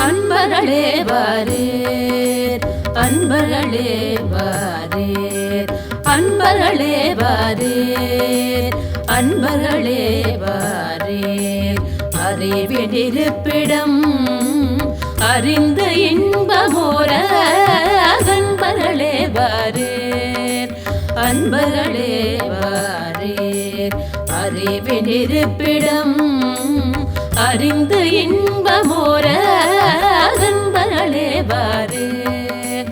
அன்பர்களே வாரீர், அன்பர்களே வாரீர், அன்பர்களே வாரீர், அன்பர்களே வாரீர். அறிவினிருப்பிடம் அறிந்து இன்பமோர அன்பர்களே வாரீர், அன்பர்களே வாரீர். அறிவினிருப்பிடம் அறிந்து இன்பமோர அன்பர்களே வாரீர்,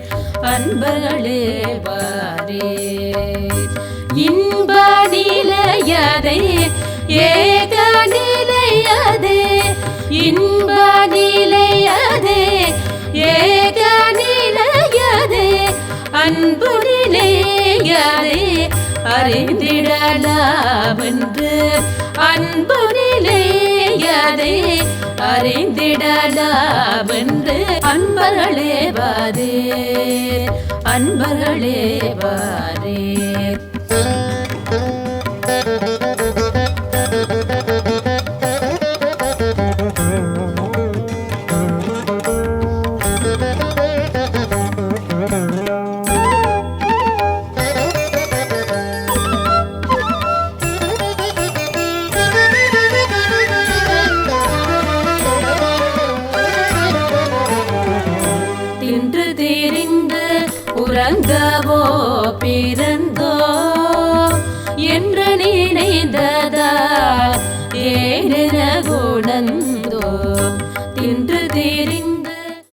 அன்பர்களே வாரீர். இன்ப நிலையதே ஏக நிலையதே, இன்ப நிலையதே ஏக நிலையதே, அன்பு நிலையதே அறிந்திடலாமென்று, அன்பு நிலையதே அறிந்திடலாமென்று. அன்பர்களே வாரீர், அன்பர்களே வாரீர். தின்று தீரிந்து உறங்கவோ பிறந்தோ என்று நினைந்ததா ஏறின குணம்